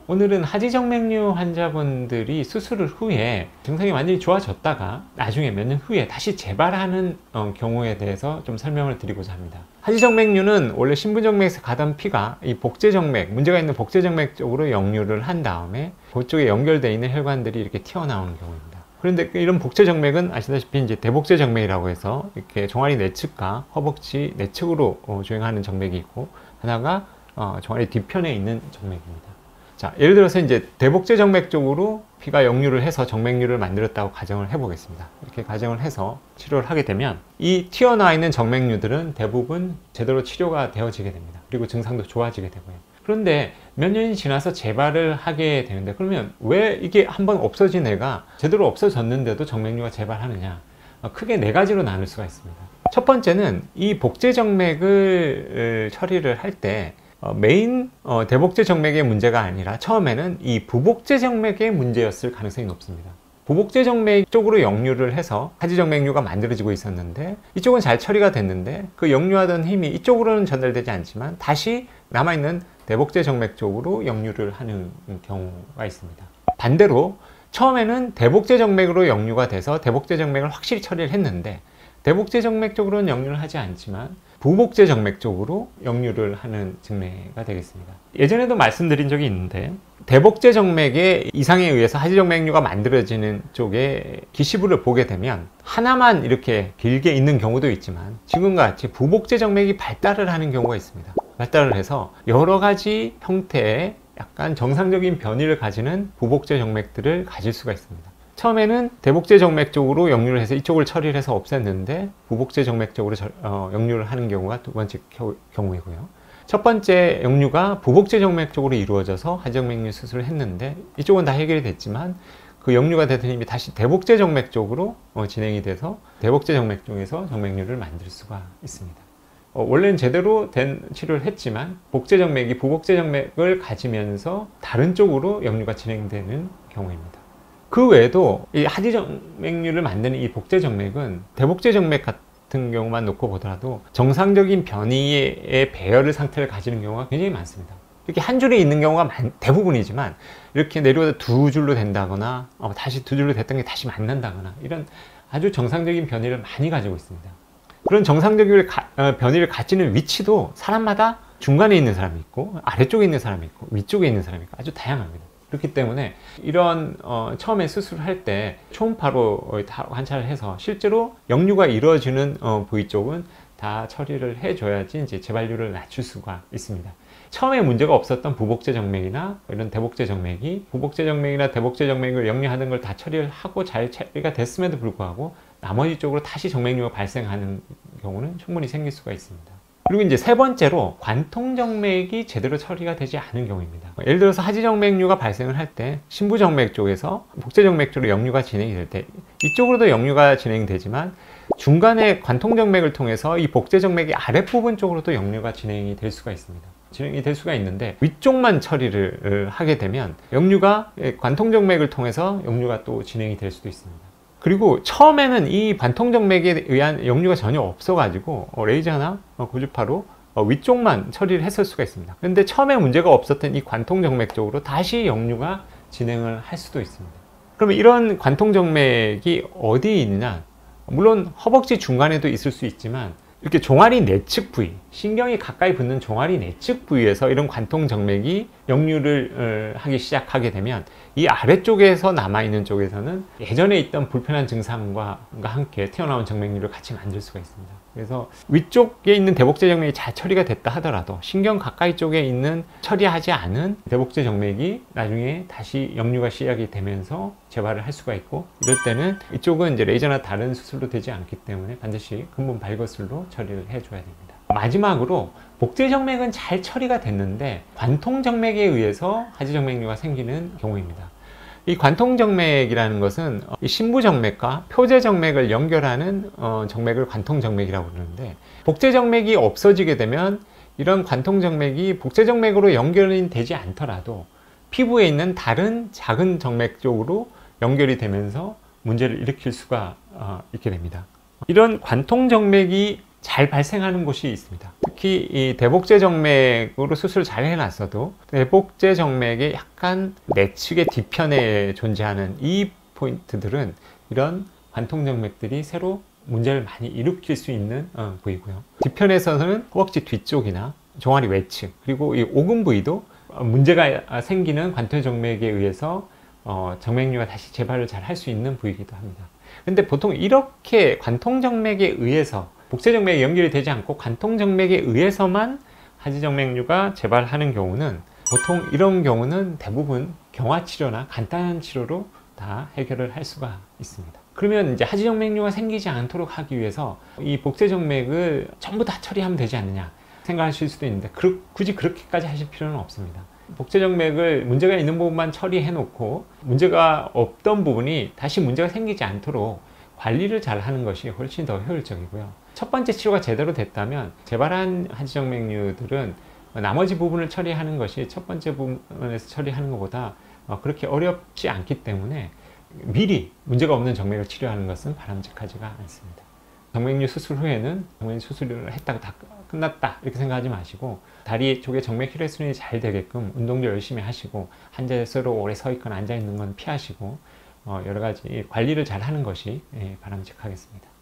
오늘은 하지정맥류 환자분들이 수술을 후에 증상이 완전히 좋아졌다가 나중에 몇 년 후에 다시 재발하는 경우에 대해서 좀 설명을 드리고자 합니다. 하지정맥류는 원래 신부정맥에서 가던 피가 이 복제정맥, 문제가 있는 복제정맥 쪽으로 역류를 한 다음에 그쪽에 연결되어 있는 혈관들이 이렇게 튀어나오는 경우입니다. 그런데 이런 복제정맥은 아시다시피 이제 대복제정맥이라고 해서 이렇게 종아리 내측과 허벅지 내측으로 주행하는 정맥이 있고, 하나가 종아리 뒤편에 있는 정맥입니다. 자, 예를 들어서 이제 대복제 정맥 쪽으로 피가 역류를 해서 정맥류를 만들었다고 가정을 해 보겠습니다. 이렇게 가정을 해서 치료를 하게 되면 이 튀어나와 있는 정맥류들은 대부분 제대로 치료가 되어지게 됩니다. 그리고 증상도 좋아지게 되고요. 그런데 몇 년이 지나서 재발을 하게 되는데, 그러면 왜 이게 한번 없어진 애가 제대로 없어졌는데도 정맥류가 재발하느냐? 크게 네 가지로 나눌 수가 있습니다. 첫 번째는 이 복제 정맥을 처리를 할때 메인 대복제 정맥의 문제가 아니라 처음에는 이 부복제 정맥의 문제였을 가능성이 높습니다. 부복제 정맥 쪽으로 역류를 해서 하지정맥류가 만들어지고 있었는데, 이쪽은 잘 처리가 됐는데 그 역류하던 힘이 이쪽으로는 전달되지 않지만 다시 남아있는 대복제 정맥 쪽으로 역류를 하는 경우가 있습니다. 반대로 처음에는 대복제 정맥으로 역류가 돼서 대복제 정맥을 확실히 처리를 했는데, 대복제 정맥 쪽으로는 역류를 하지 않지만 부복제 정맥 쪽으로 역류를 하는 증례가 되겠습니다. 예전에도 말씀드린 적이 있는데, 대복제 정맥의 이상에 의해서 하지정맥류가 만들어지는 쪽에 기시부를 보게 되면 하나만 이렇게 길게 있는 경우도 있지만, 지금과 같이 부복제 정맥이 발달을 하는 경우가 있습니다. 발달을 해서 여러 가지 형태의 약간 정상적인 변이를 가지는 부복제 정맥들을 가질 수가 있습니다. 처음에는 대복제 정맥 쪽으로 역류를 해서 이쪽을 처리를 해서 없앴는데 부복제 정맥 쪽으로 역류를 하는 경우가 두 번째 경우이고요. 첫 번째 역류가 부복제 정맥 쪽으로 이루어져서 하지정맥류 수술을 했는데 이쪽은 다 해결이 됐지만, 그 역류가 되던 힘이 다시 대복제 정맥 쪽으로 진행이 돼서 대복제 정맥 쪽에서 정맥류를 만들 수가 있습니다. 원래는 제대로 된 치료를 했지만 복제 정맥이 부복제 정맥을 가지면서 다른 쪽으로 역류가 진행되는 경우입니다. 그 외에도 이 하지정맥류를 만드는 이 복제정맥은 대복제 정맥 같은 경우만 놓고 보더라도 정상적인 변이의 배열의 상태를 가지는 경우가 굉장히 많습니다. 이렇게 한 줄에 있는 경우가 대부분이지만, 이렇게 내려오다 두 줄로 된다거나 다시 두 줄로 됐던 게 다시 만난다거나, 이런 아주 정상적인 변이를 많이 가지고 있습니다. 그런 정상적인 변이를 가지는 위치도 사람마다 중간에 있는 사람이 있고, 아래쪽에 있는 사람이 있고, 위쪽에 있는 사람이 있고, 아주 다양합니다. 그렇기 때문에 이런 처음에 수술을 할 때 초음파로 다 관찰을 해서 실제로 역류가 이루어지는 부위 쪽은 다 처리를 해줘야지 이제 재발률을 낮출 수가 있습니다. 처음에 문제가 없었던 부복제 정맥이나 이런 대복제 정맥이 부복제 정맥이나 대복제 정맥을 역류하는 걸 다 처리를 하고 잘 처리가 됐음에도 불구하고 나머지 쪽으로 다시 정맥류가 발생하는 경우는 충분히 생길 수가 있습니다. 그리고 이제 세 번째로 관통정맥이 제대로 처리가 되지 않은 경우입니다. 예를 들어서 하지정맥류가 발생을 할 때 신부정맥 쪽에서 복제정맥 쪽으로 역류가 진행이 될 때 이쪽으로도 역류가 진행되지만, 중간에 관통정맥을 통해서 이 복제정맥의 아랫부분 쪽으로도 역류가 진행이 될 수가 있습니다. 진행이 될 수가 있는데, 위쪽만 처리를 하게 되면 역류가 관통정맥을 통해서 역류가 또 진행이 될 수도 있습니다. 그리고 처음에는 이 관통정맥에 의한 역류가 전혀 없어가지고 레이저나 고주파로 위쪽만 처리를 했을 수가 있습니다. 그런데 처음에 문제가 없었던 이 관통정맥 쪽으로 다시 역류가 진행을 할 수도 있습니다. 그러면 이런 관통정맥이 어디에 있느냐? 물론 허벅지 중간에도 있을 수 있지만, 이렇게 종아리 내측 부위, 신경이 가까이 붙는 종아리 내측 부위에서 이런 관통정맥이 역류를 하기 시작하게 되면, 이 아래쪽에서 남아있는 쪽에서는 예전에 있던 불편한 증상과 함께 튀어나온 정맥류를 같이 만들 수가 있습니다. 그래서 위쪽에 있는 대복제 정맥이 잘 처리가 됐다 하더라도 신경 가까이 쪽에 있는 처리하지 않은 대복제 정맥이 나중에 다시 역류가 시작이 되면서 재발을 할 수가 있고, 이럴 때는 이쪽은 이제 레이저나 다른 수술로 되지 않기 때문에 반드시 근본 발거술로 처리를 해줘야 됩니다. 마지막으로 복제정맥은 잘 처리가 됐는데 관통정맥에 의해서 하지정맥류가 생기는 경우입니다. 이 관통정맥이라는 것은 신부정맥과 표제정맥을 연결하는 정맥을 관통정맥이라고 그러는데, 복제정맥이 없어지게 되면 이런 관통정맥이 복제정맥으로 연결이 되지 않더라도 피부에 있는 다른 작은 정맥 쪽으로 연결이 되면서 문제를 일으킬 수가 있게 됩니다. 이런 관통정맥이 잘 발생하는 곳이 있습니다. 특히 이 대복제 정맥으로 수술을 잘 해놨어도 대복제 정맥의 약간 내측의 뒤편에 존재하는 이 포인트들은 이런 관통정맥들이 새로 문제를 많이 일으킬 수 있는 부위고요. 뒤편에서는 허벅지 뒤쪽이나 종아리 외측, 그리고 이 오금 부위도 문제가 생기는 관통정맥에 의해서 정맥류가 다시 재발을 잘 할 수 있는 부위이기도 합니다. 근데 보통 이렇게 관통정맥에 의해서 복제정맥이 연결이 되지 않고 관통정맥에 의해서만 하지정맥류가 재발하는 경우는, 보통 이런 경우는 대부분 경화치료나 간단한 치료로 다 해결을 할 수가 있습니다. 그러면 이제 하지정맥류가 생기지 않도록 하기 위해서 이 복제정맥을 전부 다 처리하면 되지 않느냐 생각하실 수도 있는데, 굳이 그렇게까지 하실 필요는 없습니다. 복제정맥을 문제가 있는 부분만 처리해 놓고 문제가 없던 부분이 다시 문제가 생기지 않도록 관리를 잘 하는 것이 훨씬 더 효율적이고요. 첫 번째 치료가 제대로 됐다면 재발한 하지정맥류들은 나머지 부분을 처리하는 것이 첫 번째 부분에서 처리하는 것보다 그렇게 어렵지 않기 때문에 미리 문제가 없는 정맥을 치료하는 것은 바람직하지가 않습니다. 정맥류 수술 후에는 정맥류 수술을 했다고 다 끝났다 이렇게 생각하지 마시고, 다리 쪽에 정맥 혈액순환이 잘 되게끔 운동도 열심히 하시고, 한 자세로 오래 서 있거나 앉아 있는 건 피하시고, 여러 가지 관리를 잘 하는 것이 바람직하겠습니다.